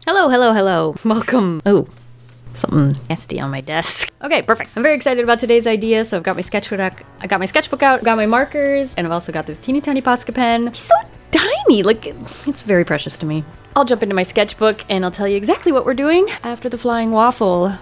Hello, hello, hello. Welcome. Oh, something nasty on my desk. Okay, perfect. I'm very excited about today's idea. So I've got my sketchbook out, got my markers, and I've also got this teeny tiny Posca pen. He's so tiny, like it's very precious to me. I'll jump into my sketchbook and I'll tell you exactly what we're doing after the flying waffle.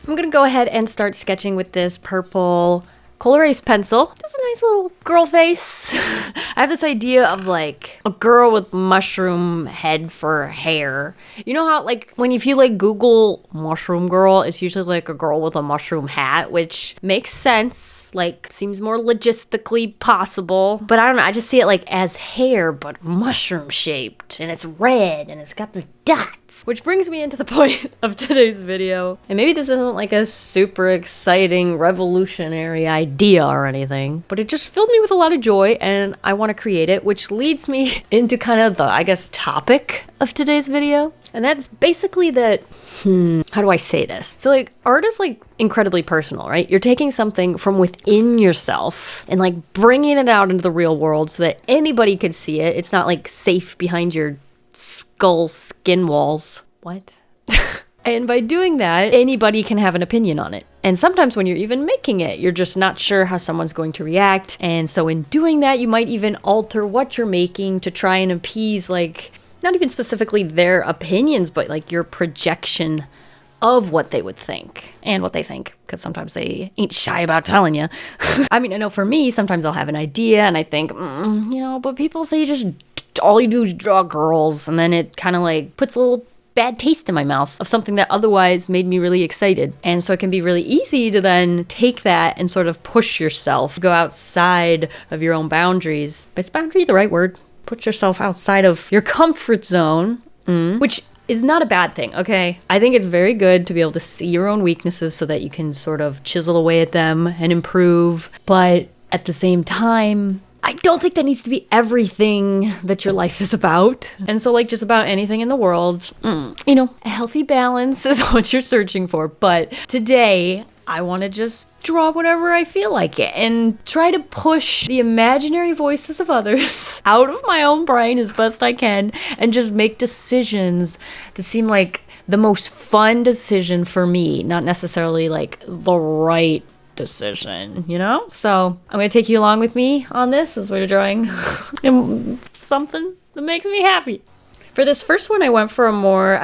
I'm gonna go ahead and start sketching with this purple Coal Erase pencil. Just a nice little girl face. I have this idea of like a girl with mushroom head for hair. You know how like when if you like Google mushroom girl, it's usually like a girl with a mushroom hat, which makes sense, like seems more logistically possible. But I don't know, I just see it like as hair, but mushroom shaped, and it's red and it's got the dots. Which brings me into the point of today's video. And maybe this isn't like a super exciting revolutionary idea or anything, but it just filled me with a lot of joy and I want to create it, which leads me into kind of the, I guess, topic of today's video. And that's basically that, how do I say this? So like art is like incredibly personal, right? You're taking something from within yourself and like bringing it out into the real world so that anybody could see it. It's not like safe behind your skull skin walls. What? And by doing that, anybody can have an opinion on it. And sometimes when you're even making it, you're just not sure how someone's going to react. And so in doing that, you might even alter what you're making to try and appease, like, not even specifically their opinions, but like your projection of what they would think and what they think, because sometimes they ain't shy about telling you. I mean, I know for me, sometimes I'll have an idea and I think, but people say just all you do is draw girls, and then it kind of like puts a little bad taste in my mouth of something that otherwise made me really excited. And so it can be really easy to then take that and sort of push yourself, go outside of your own boundaries. But is boundary the right word? Put yourself outside of your comfort zone, which is not a bad thing, okay? I think it's very good to be able to see your own weaknesses so that you can sort of chisel away at them and improve. But at the same time, I don't think that needs to be everything that your life is about. And so like just about anything in the world, a healthy balance is what you're searching for. But today, I want to just draw whatever I feel like it and try to push the imaginary voices of others out of my own brain as best I can and just make decisions that seem like the most fun decision for me, not necessarily like the right decision, So I'm going to take you along with me on this as we're drawing something that makes me happy. For this first one, I went for a more,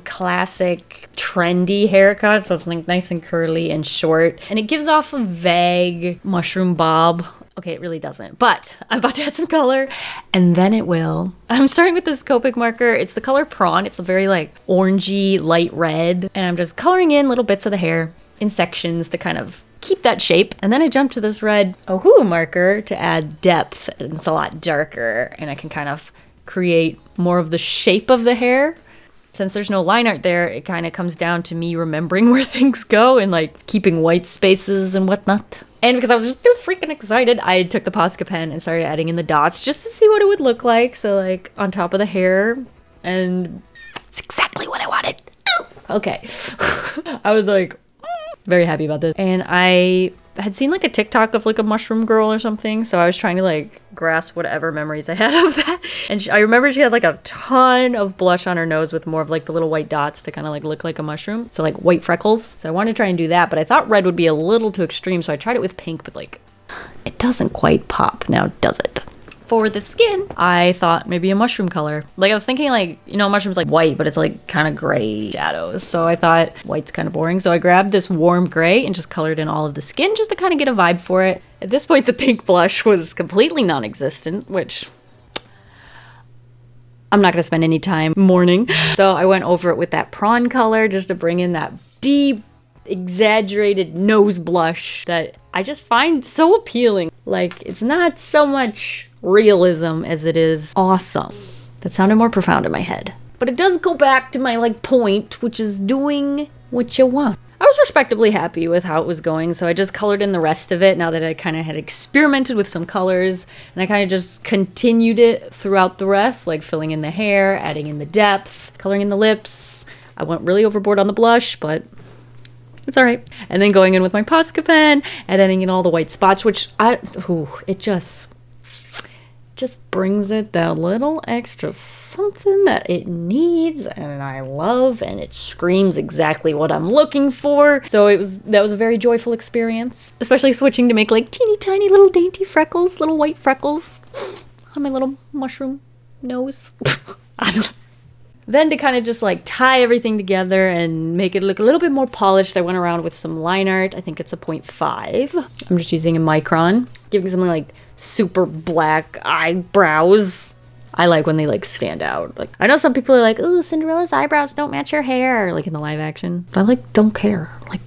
classic, trendy haircut. So it's like nice and curly and short. And it gives off a vague mushroom bob. Okay, it really doesn't. But I'm about to add some color, and then it will. I'm starting with this Copic marker. It's the color Prawn. It's a very like orangey, light red. And I'm just coloring in little bits of the hair in sections to kind of keep that shape. And then I jump to this red Oahu marker to add depth. And it's a lot darker, and I can kind of create more of the shape of the hair. Since there's no line art there, it kind of comes down to me remembering where things go and like keeping white spaces and whatnot. And because I was just too freaking excited, I took the Posca pen and started adding in the dots just to see what it would look like. So like on top of the hair, and it's exactly what I wanted. Okay. I was like, very happy about this. And I had seen like a TikTok of like a mushroom girl or something. So I was trying to like grasp whatever memories I had of that. And I remember she had like a ton of blush on her nose with more of like the little white dots that kind of like look like a mushroom. So like white freckles. So I wanted to try and do that, but I thought red would be a little too extreme. So I tried it with pink, but like it doesn't quite pop now, does it? For the skin, I thought maybe a mushroom color. Like I was thinking like, mushroom's like white, but it's like kind of gray shadows. So I thought white's kind of boring. So I grabbed this warm gray and just colored in all of the skin just to kind of get a vibe for it. At this point, the pink blush was completely non-existent, which I'm not going to spend any time mourning. So I went over it with that prawn color just to bring in that deep, exaggerated nose blush that I just find so appealing. Like, it's not so much realism as it is awesome. That sounded more profound in my head. But it does go back to my, point, which is doing what you want. I was respectably happy with how it was going, so I just colored in the rest of it now that I kind of had experimented with some colors, and I kind of just continued it throughout the rest, like filling in the hair, adding in the depth, coloring in the lips. I went really overboard on the blush, but it's all right. And then going in with my Posca pen and adding in all the white spots, which it just just brings it that little extra something that it needs and I love, and it screams exactly what I'm looking for. So that was a very joyful experience, especially switching to make like teeny tiny little dainty freckles, little white freckles on my little mushroom nose. I don't know. Then to kind of just like tie everything together and make it look a little bit more polished, I went around with some line art. I think it's a 0.5. I'm just using a micron, giving something like super black eyebrows. I like when they like stand out. Like I know some people are like, ooh, Cinderella's eyebrows don't match her hair, like in the live action. But I like don't care. Like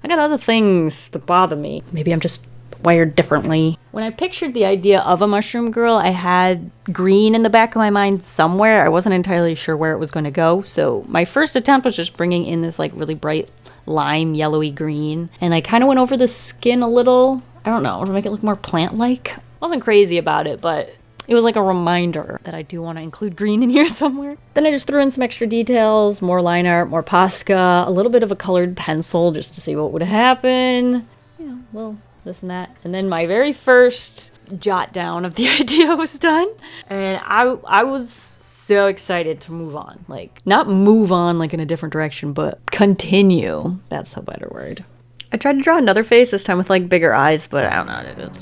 I got other things that bother me. Maybe I'm just wired differently. When I pictured the idea of a mushroom girl, I had green in the back of my mind somewhere. I wasn't entirely sure where it was going to go. So my first attempt was just bringing in this like really bright lime yellowy green. And I kind of went over the skin a little. I don't know, to make it look more plant-like. I wasn't crazy about it, but it was like a reminder that I do want to include green in here somewhere. Then I just threw in some extra details, more line art, more Posca, a little bit of a colored pencil just to see what would happen. You know, well, this and that. And then my very first jot down of the idea was done. And I was so excited to move on. Like, not move on like in a different direction, but continue. That's a better word. I tried to draw another face this time with like bigger eyes, but I don't know.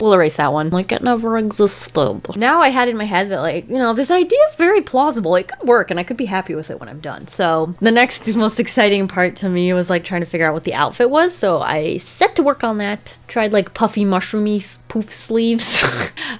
We'll erase that one. Like it never existed. Now I had in my head that like, you know, this idea is very plausible. It could work and I could be happy with it when I'm done. So the next most exciting part to me was like trying to figure out what the outfit was. So I set to work on that. Tried like puffy mushroomy poof sleeves.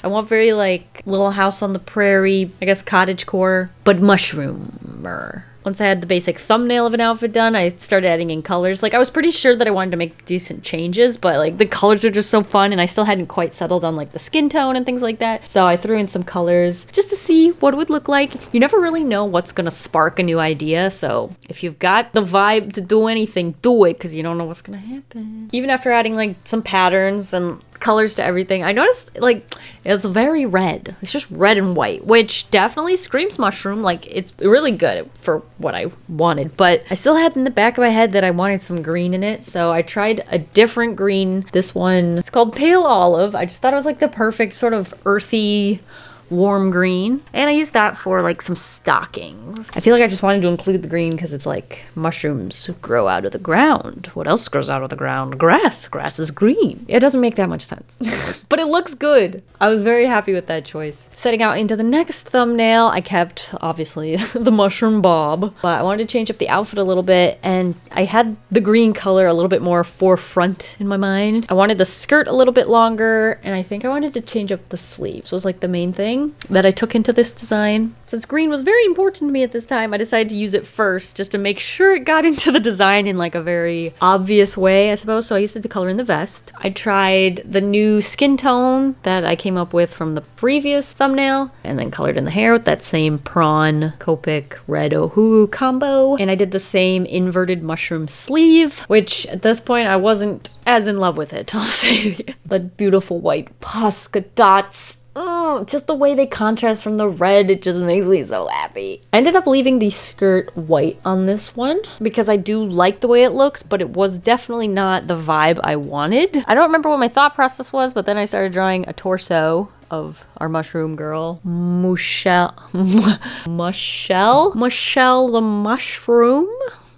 I want very like Little House on the Prairie, I guess cottagecore, but mushroomer. Once I had the basic thumbnail of an outfit done, I started adding in colors. Like, I was pretty sure that I wanted to make decent changes, but, like, the colors are just so fun, and I still hadn't quite settled on, like, the skin tone and things like that. So I threw in some colors just to see what it would look like. You never really know what's gonna spark a new idea, so if you've got the vibe to do anything, do it, because you don't know what's gonna happen. Even after adding, like, some patterns and colors to everything, I noticed like it's very red. It's just red and white, which definitely screams mushroom. Like it's really good for what I wanted, but I still had in the back of my head that I wanted some green in it, so I tried a different green. This one, it's called Pale Olive. I just thought it was like the perfect sort of earthy warm green, and I used that for like some stockings. I feel like I just wanted to include the green because it's like mushrooms grow out of the ground. What else grows out of the ground? Grass. Grass is green. It doesn't make that much sense, but it looks good. I was very happy with that choice. Setting out into the next thumbnail, I kept obviously the mushroom bob, but I wanted to change up the outfit a little bit, and I had the green color a little bit more forefront in my mind. I wanted the skirt a little bit longer, and I think I wanted to change up the sleeves was like the main thing that I took into this design. Since green was very important to me at this time, I decided to use it first just to make sure it got into the design in like a very obvious way, I suppose. So I used the color in the vest. I tried the new skin tone that I came up with from the previous thumbnail and then colored in the hair with that same prawn Copic red Ohu combo. And I did the same inverted mushroom sleeve, which at this point I wasn't as in love with it, I'll say. But beautiful white Posca dots. Just the way they contrast from the red, it just makes me so happy. I ended up leaving the skirt white on this one because I do like the way it looks, but it was definitely not the vibe I wanted. I don't remember what my thought process was, but then I started drawing a torso of our mushroom girl, Mushelle the mushroom,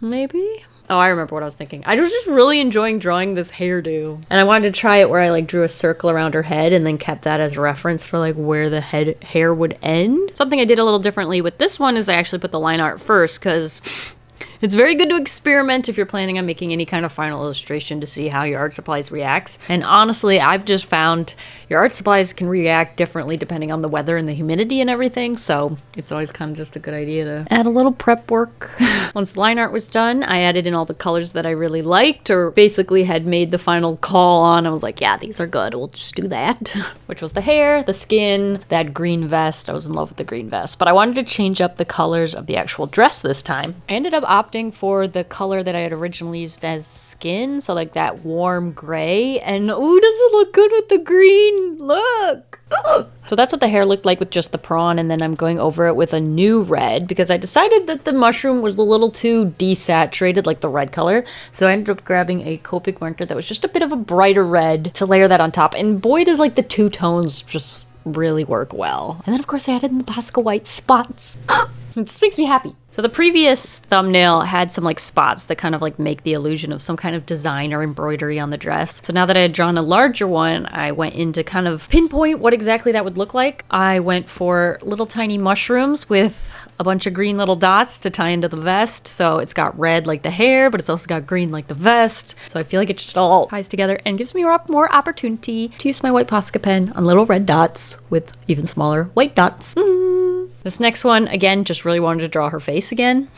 maybe? Oh, I remember what I was thinking. I was just really enjoying drawing this hairdo. And I wanted to try it where I like drew a circle around her head and then kept that as a reference for like where the hair would end. Something I did a little differently with this one is I actually put the line art first because it's very good to experiment if you're planning on making any kind of final illustration to see how your art supplies reacts. And honestly, I've just found your art supplies can react differently depending on the weather and the humidity and everything. So it's always kind of just a good idea to add a little prep work. Once the line art was done, I added in all the colors that I really liked or basically had made the final call on. I was like, yeah, these are good. We'll just do that. Which was the hair, the skin, that green vest. I was in love with the green vest, but I wanted to change up the colors of the actual dress this time. I ended up opting for the color that I had originally used as skin, so like that warm gray, and ooh, does it look good with the green? Look! So that's what the hair looked like with just the prawn, and then I'm going over it with a new red because I decided that the mushroom was a little too desaturated, like the red color. So I ended up grabbing a Copic marker that was just a bit of a brighter red to layer that on top. And boy, does like the two tones just really work well. And then of course I added in the Posca white spots. It just makes me happy. So the previous thumbnail had some like spots that kind of like make the illusion of some kind of design or embroidery on the dress. So now that I had drawn a larger one, I went in to kind of pinpoint what exactly that would look like. I went for little tiny mushrooms with a bunch of green little dots to tie into the vest. So it's got red like the hair, but it's also got green like the vest. So I feel like it just all ties together and gives me more opportunity to use my white Posca pen on little red dots with even smaller white dots. This next one, again, just really wanted to draw her face again.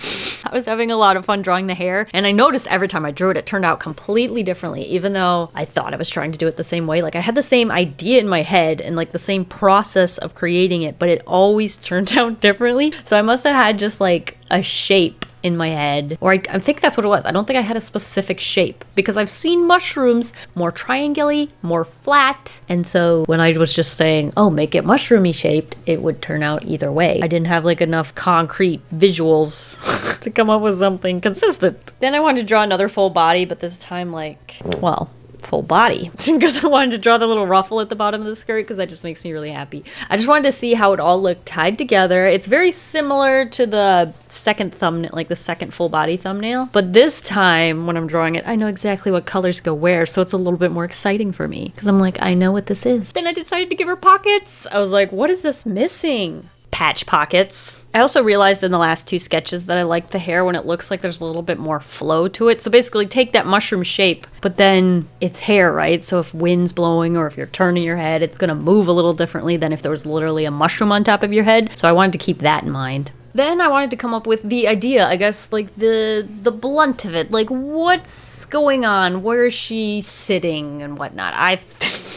I was having a lot of fun drawing the hair, and I noticed every time I drew it, it turned out completely differently, even though I thought I was trying to do it the same way. Like, I had the same idea in my head and like the same process of creating it, but it always turned out differently. So I must have had just like a shape in my head, or I think that's what it was. I don't think I had a specific shape because I've seen mushrooms more triangular, more flat, and so when I was just saying, oh, make it mushroomy shaped, it would turn out either way. I didn't have like enough concrete visuals to come up with something consistent. Then I wanted to draw another full body, but this time like, well, full body because I wanted to draw the little ruffle at the bottom of the skirt because that just makes me really happy. I just wanted to see how it all looked tied together. It's very similar to the second thumbnail, like the second full body thumbnail, but this time when I'm drawing it, I know exactly what colors go where, so it's a little bit more exciting for me because I'm like, I know what this is. Then I decided to give her pockets. I was like, what is this missing? Patch pockets. I also realized in the last two sketches that I like the hair when it looks like there's a little bit more flow to it. So basically take that mushroom shape, but then it's hair, right? So if wind's blowing or if you're turning your head, it's gonna move a little differently than if there was literally a mushroom on top of your head. So I wanted to keep that in mind. Then I wanted to come up with the idea, I guess, like the blunt of it, like what's going on, where is she sitting and whatnot.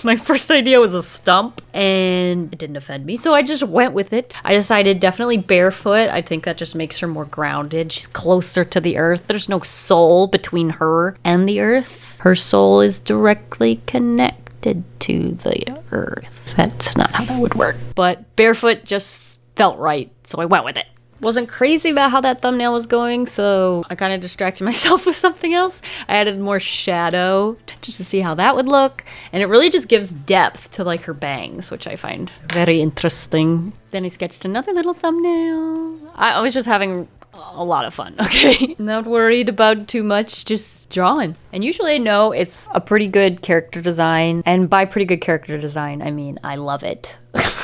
My first idea was a stump and it didn't offend me, so I just went with it. I decided definitely barefoot. I think that just makes her more grounded. She's closer to the earth. There's no soul between her and the earth. Her soul is directly connected to the earth. That's not how that would work. But barefoot just felt right, so I went with it. Wasn't crazy about how that thumbnail was going, so I kind of distracted myself with something else. I added more shadow just to see how that would look, and it really just gives depth to like her bangs, which I find very interesting. Then I sketched another little thumbnail. I was just having a lot of fun, okay? Not worried about too much, just drawing. And usually I know it's a pretty good character design, and by pretty good character design, I mean I love it.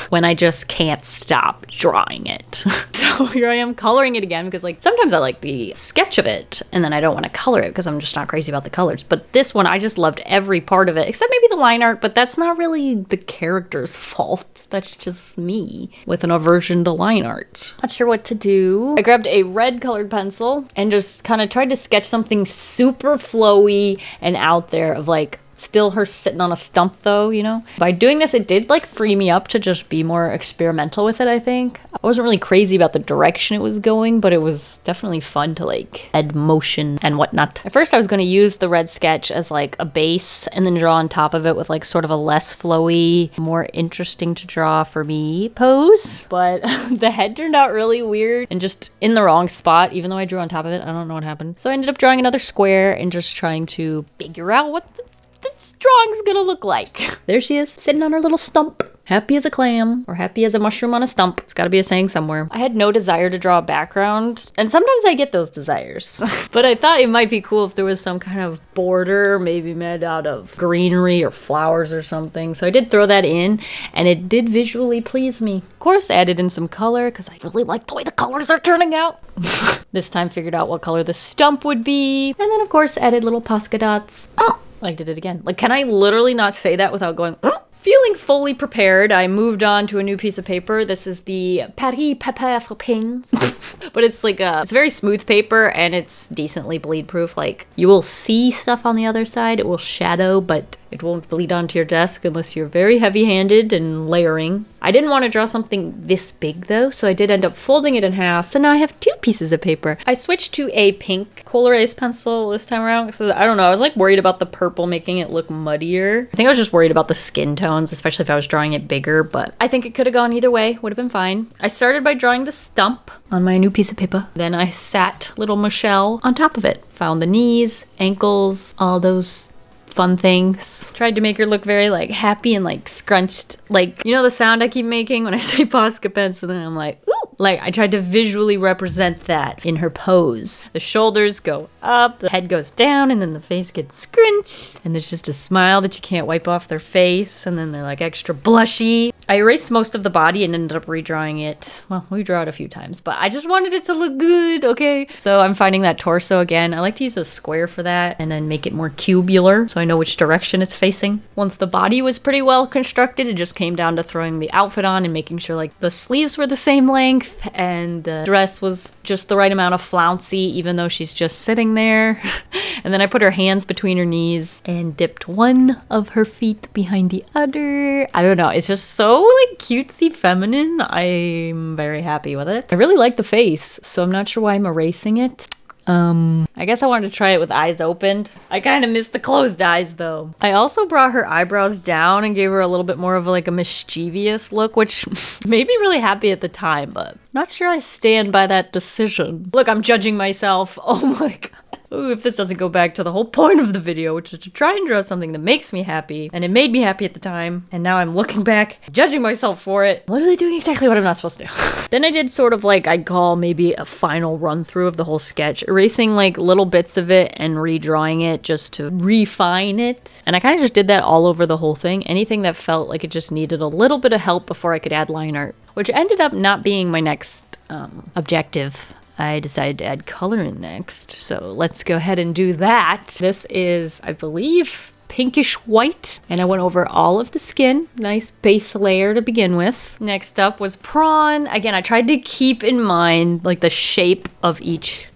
When I just can't stop drawing it. So here I am coloring it again because like sometimes I like the sketch of it and then I don't want to color it because I'm just not crazy about the colors. But this one, I just loved every part of it except maybe the line art, but that's not really the character's fault. That's just me with an aversion to line art. Not sure what to do. I grabbed a red colored pencil and just kind of tried to sketch something super flowy and out there of like still her sitting on a stump though, you know? By doing this, it did like free me up to just be more experimental with it, I think. I wasn't really crazy about the direction it was going, but it was definitely fun to like add motion and whatnot. At first I was going to use the red sketch as like a base and then draw on top of it with like sort of a less flowy, more interesting to draw for me pose. But the head turned out really weird and just in the wrong spot, even though I drew on top of it. I don't know what happened. So I ended up drawing another square and just trying to figure out what this drawing's gonna look like. There she is, sitting on her little stump. Happy as a clam, or happy as a mushroom on a stump. It's gotta be a saying somewhere. I had no desire to draw a background, and sometimes I get those desires. But I thought it might be cool if there was some kind of border, maybe made out of greenery or flowers or something. So I did throw that in, and it did visually please me. Of course, I added in some color, because I really like the way the colors are turning out. This time figured out what color the stump would be, and then of course added little Posca dots. Oh! I did it again. Like, can I literally not say that without going, oh? Feeling fully prepared, I moved on to a new piece of paper. This is the Paris Papier Pins. But it's like it's very smooth paper and it's decently bleed proof. Like, you will see stuff on the other side. It will shadow, but It won't bleed onto your desk unless you're very heavy-handed and layering. I didn't want to draw something this big though, so I did end up folding it in half. So now I have 2 pieces of paper. I switched to a pink Kool-Aid pencil this time around because I don't know, I was like worried about the purple making it look muddier. I think I was just worried about the skin tones, especially if I was drawing it bigger, but I think it could have gone either way, would have been fine. I started by drawing the stump on my new piece of paper. Then I sat little Mushelle on top of it. Found the knees, ankles, all those fun things. Tried to make her look very like happy and like scrunched, like, you know the sound I keep making when I say Posca Pence, and then I'm like, ooh. Like, I tried to visually represent that in her pose. The shoulders go up, the head goes down, and then the face gets scrunched, and there's just a smile that you can't wipe off their face, and then they're like extra blushy. I erased most of the body and ended up redrawing it. Well, we drew it a few times, but I just wanted it to look good, okay? So I'm finding that torso again. I like to use a square for that and then make it more cubular so I know which direction it's facing. Once the body was pretty well constructed, it just came down to throwing the outfit on and making sure like the sleeves were the same length and the dress was just the right amount of flouncy, even though she's just sitting there. And then I put her hands between her knees and dipped one of her feet behind the other. I don't know, it's just so like cutesy feminine. I'm very happy with it. I really like the face, so I'm not sure why I'm erasing it. I guess I wanted to try it with eyes opened. I kind of missed the closed eyes though. I also brought her eyebrows down and gave her a little bit more of like a mischievous look, which made me really happy at the time, but not sure I stand by that decision. Look, I'm judging myself. Oh my god. Ooh, if this doesn't go back to the whole point of the video, which is to try and draw something that makes me happy, and it made me happy at the time, and now I'm looking back, judging myself for it, literally doing exactly what I'm not supposed to do. Then I did sort of like, I'd call maybe a final run through of the whole sketch, erasing like little bits of it and redrawing it just to refine it. And I kind of just did that all over the whole thing. Anything that felt like it just needed a little bit of help before I could add line art, which ended up not being my next objective. I decided to add color in next, so let's go ahead and do that. This is, I believe, pinkish white, and I went over all of the skin. Nice base layer to begin with. Next up was prawn. Again, I tried to keep in mind like the shape of each,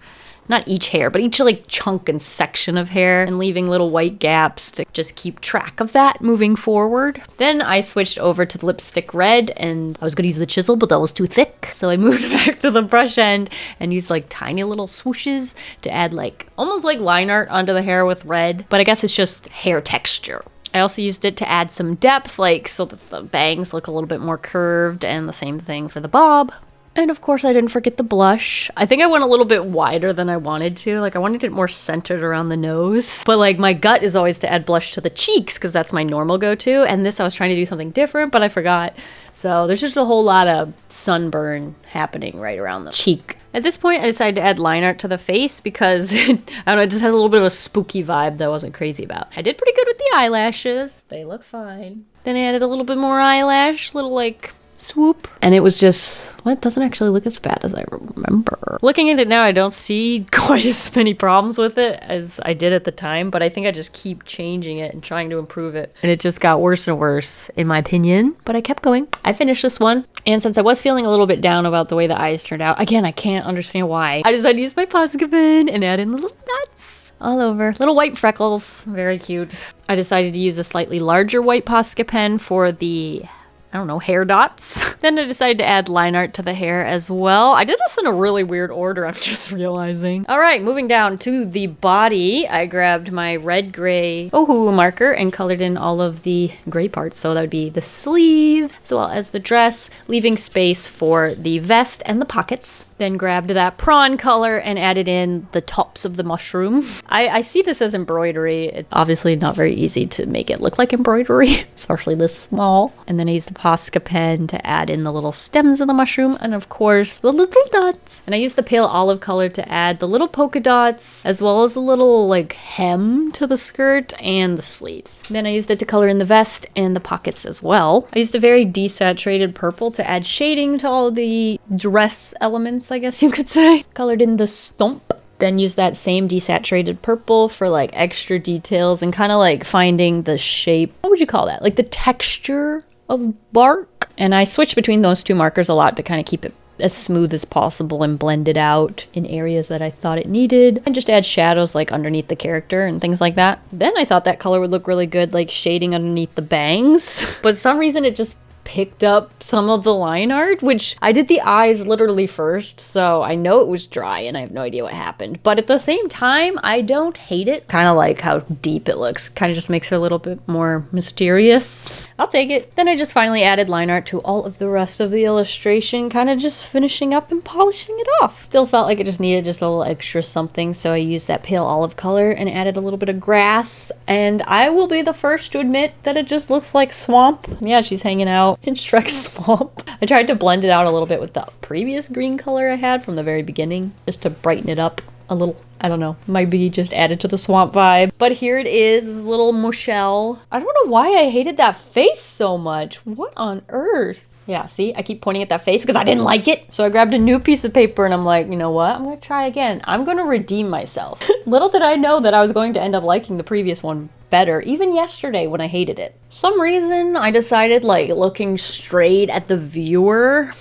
not each hair, but each like chunk and section of hair, and leaving little white gaps to just keep track of that moving forward. Then I switched over to the lipstick red, and I was gonna use the chisel, but that was too thick. So I moved back to the brush end and used like tiny little swooshes to add like, almost like line art onto the hair with red, but I guess it's just hair texture. I also used it to add some depth, like so that the bangs look a little bit more curved, and the same thing for the bob. And of course I didn't forget the blush. I think I went a little bit wider than I wanted to. Like I wanted it more centered around the nose. But like my gut is always to add blush to the cheeks because that's my normal go-to. And this I was trying to do something different, but I forgot. So there's just a whole lot of sunburn happening right around the cheek. At this point I decided to add line art to the face because, I don't know, it just had a little bit of a spooky vibe that I wasn't crazy about. I did pretty good with the eyelashes. They look fine. Then I added a little bit more eyelash, little like swoop, and it was just, well, it doesn't actually look as bad as I remember. Looking at it now, I don't see quite as many problems with it as I did at the time, but I think I just keep changing it and trying to improve it, and it just got worse and worse in my opinion, but I kept going. I finished this one, and since I was feeling a little bit down about the way the eyes turned out, again, I can't understand why, I decided to use my Posca pen and add in little dots all over. Little white freckles, very cute. I decided to use a slightly larger white Posca pen for the, I don't know, hair dots. Then I decided to add line art to the hair as well. I did this in a really weird order, I'm just realizing. All right, moving down to the body. I grabbed my red gray Ohu marker and colored in all of the gray parts. So that would be the sleeves as well as the dress, leaving space for the vest and the pockets. Then grabbed that prawn color and added in the tops of the mushrooms. I see this as embroidery. It's obviously not very easy to make it look like embroidery, especially this small. And then I used the Posca pen to add in the little stems of the mushroom, and of course the little dots. And I used the pale olive color to add the little polka dots, as well as a little like hem to the skirt and the sleeves. Then I used it to color in the vest and the pockets as well. I used a very desaturated purple to add shading to all the dress elements, I guess you could say. Colored in the stump. Then use that same desaturated purple for like extra details and kind of like finding the shape. What would you call that? Like the texture of bark. And I switched between those two markers a lot to kind of keep it as smooth as possible and blend it out in areas that I thought it needed, and just add shadows like underneath the character and things like that. Then I thought that color would look really good like shading underneath the bangs, but for some reason it just picked up some of the line art, which I did the eyes literally first, so I know it was dry and I have no idea what happened. But at the same time, I don't hate it. Kind of like how deep it looks. Kind of just makes her a little bit more mysterious. I'll take it. Then I just finally added line art to all of the rest of the illustration, kind of just finishing up and polishing it off. Still felt like it just needed just a little extra something, so I used that pale olive color and added a little bit of grass. And I will be the first to admit that it just looks like swamp. Yeah, she's hanging out in Shrek's swamp. I tried to blend it out a little bit with the previous green color I had from the very beginning, just to brighten it up a little. I don't know, might be just added to the swamp vibe. But here it is, this little Mushelle. I don't know why I hated that face so much. What on earth? Yeah, see, I keep pointing at that face because I didn't like it. So I grabbed a new piece of paper and I'm like, you know what? I'm gonna try again. I'm gonna redeem myself. Little did I know that I was going to end up liking the previous one better, even yesterday when I hated it. Some reason I decided like looking straight at the viewer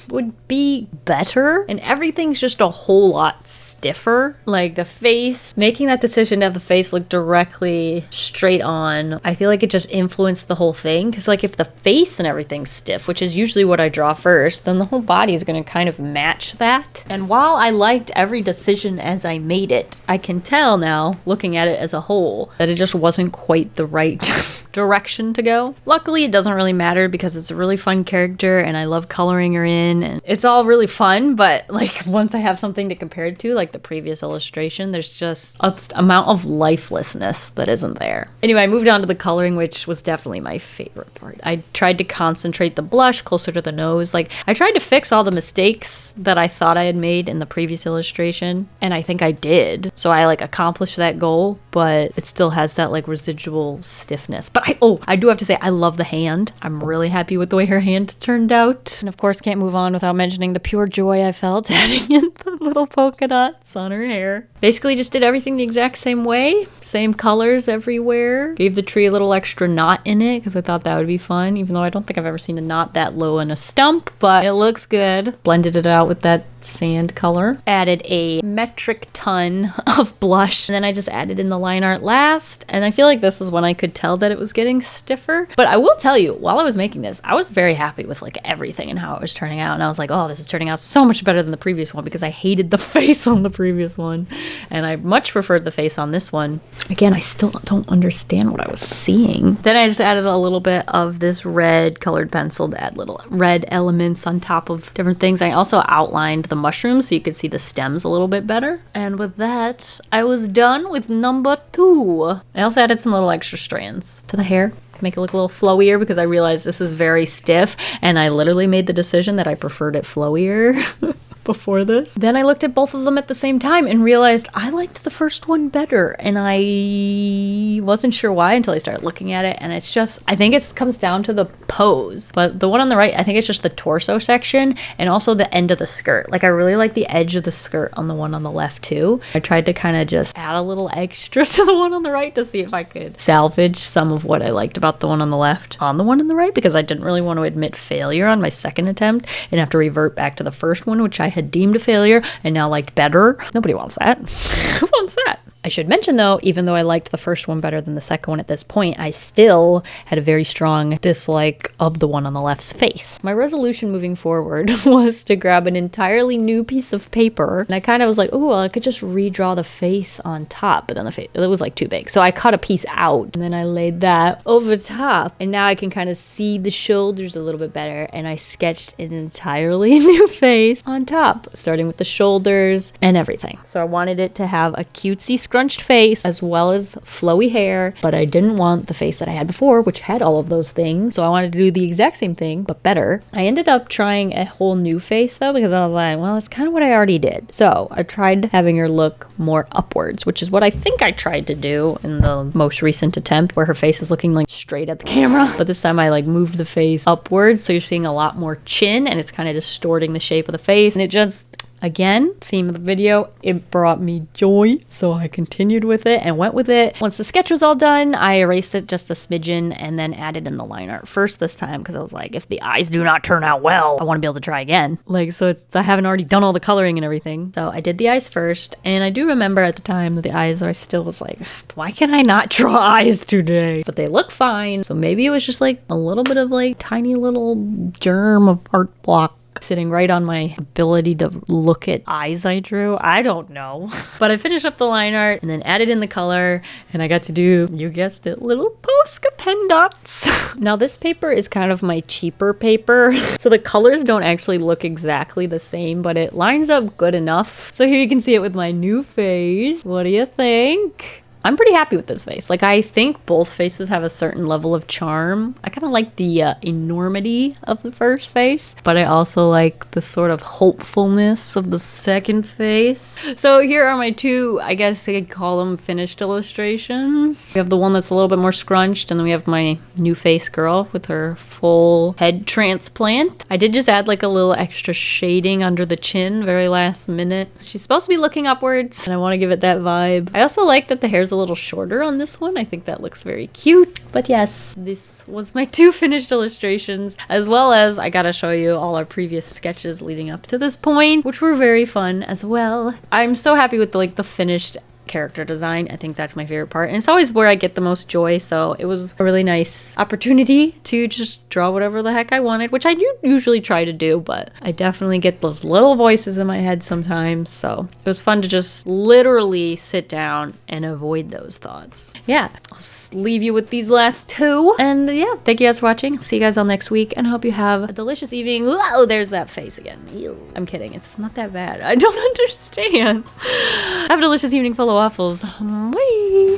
would be better, and everything's just a whole lot stiffer. Like the face, making that decision to have the face look directly straight on, I feel like it just influenced the whole thing, because like if the face and everything's stiff, which is usually what I draw first, then the whole body is going to kind of match that. And while I liked every decision as I made it, I can tell now, looking at it as a whole, that it just wasn't quite the right direction to go. Luckily, it doesn't really matter because it's a really fun character and I love coloring her in, and it's all really fun, but like once I have something to compare it to, like the previous illustration, there's just an amount of lifelessness that isn't there. Anyway, I moved on to the coloring, which was definitely my favorite part. I tried to concentrate the blush closer to the nose. Like I tried to fix all the mistakes that I thought I had made in the previous illustration, and I think I did. So I like accomplished that goal, but it still has that like residual stiffness. But I do have to say, I love the hand. I'm really happy with the way her hand turned out. And of course, can't move on without mentioning the pure joy I felt adding in the little polka dots on her hair. Basically just did everything the exact same way. Same colors everywhere. Gave the tree a little extra knot in it because I thought that would be fun, even though I don't think I've ever seen a knot that low in a stump, but it looks good. Blended it out with that sand color. Added a metric ton of blush, and then I just added in the line art last, and I feel like this is when I could tell that it was getting stiffer. But I will tell you, while I was making this, I was very happy with like everything and how it was turning out, and I was like, oh, this is turning out so much better than the previous one, because I hated the face on the previous one and I much preferred the face on this one. Again, I still don't understand what I was seeing. Then I just added a little bit of this red colored pencil to add little red elements on top of different things. I also outlined the mushrooms so you could see the stems a little bit better. And with that, I was done with number 2. I also added some little extra strands to the hair to make it look a little flowier, because I realized this is very stiff, and I literally made the decision that I preferred it flowier before this. Then I looked at both of them at the same time and realized I liked the first one better, and I wasn't sure why until I started looking at it, and it's just, I think it comes down to the pose. But the one on the right, I think it's just the torso section and also the end of the skirt. Like I really like the edge of the skirt on the one on the left too. I tried to kind of just add a little extra to the one on the right to see if I could salvage some of what I liked about the one on the left on the one on the right, because I didn't really want to admit failure on my second attempt and have to revert back to the first one, which I had deemed a failure and now liked better. Nobody wants that. Who wants that? I should mention though, even though I liked the first one better than the second one at this point, I still had a very strong dislike of the one on the left's face. My resolution moving forward was to grab an entirely new piece of paper, and I kind of was like, oh, well, I could just redraw the face on top, but then the face, it was like too big. So I cut a piece out and then I laid that over top, and now I can kind of see the shoulders a little bit better, and I sketched an entirely new face on top, starting with the shoulders and everything. So I wanted it to have a cutesy scrunched face as well as flowy hair, but I didn't want the face that I had before, which had all of those things. So I wanted to do the exact same thing, but better. I ended up trying a whole new face though, because I was like, well, it's kind of what I already did. So I tried having her look more upwards, which is what I think I tried to do in the most recent attempt, where her face is looking like straight at the camera. But this time I like moved the face upwards, so you're seeing a lot more chin, and it's kind of distorting the shape of the face, and it just Again, theme of the video, it brought me joy, so I continued with it and went with it. Once the sketch was all done, I erased it just a smidgen and then added in the line art first this time because I was like, if the eyes do not turn out well, I want to be able to try again. Like, so I haven't already done all the coloring and everything. So I did the eyes first, and I do remember at the time that the eyes I still was like, why can I not draw eyes today? But they look fine. So maybe it was just like a little bit of like tiny little germ of art block sitting right on my ability to look at eyes I drew. I don't know. But I finished up the line art and then added in the color, and I got to do, you guessed it, little Posca pen dots. Now this paper is kind of my cheaper paper, so the colors don't actually look exactly the same, but it lines up good enough. So here you can see it with my new face. What do you think? I'm pretty happy with this face. Like, I think both faces have a certain level of charm. I kind of like the enormity of the first face, but I also like the sort of hopefulness of the second face. So here are my two, I guess I could call them finished illustrations. We have the one that's a little bit more scrunched, and then we have my new face girl with her full head transplant. I did just add like a little extra shading under the chin, very last minute. She's supposed to be looking upwards, and I want to give it that vibe. I also like that the hair's a little shorter on this one. I think that looks very cute. But yes, this was my two finished illustrations, as well as I gotta show you all our previous sketches leading up to this point, which were very fun as well. I'm so happy with the finished character design. I think that's my favorite part, and it's always where I get the most joy, so it was a really nice opportunity to just draw whatever the heck I wanted, which I do usually try to do, but I definitely get those little voices in my head sometimes, so it was fun to just literally sit down and avoid those thoughts. Yeah, I'll leave you with these last two, and yeah, thank you guys for watching. See you guys all next week, and I hope you have a delicious evening. Whoa, there's that face again. Ew. I'm kidding, it's not that bad. I don't understand. Have a delicious evening full of waffles. Bye.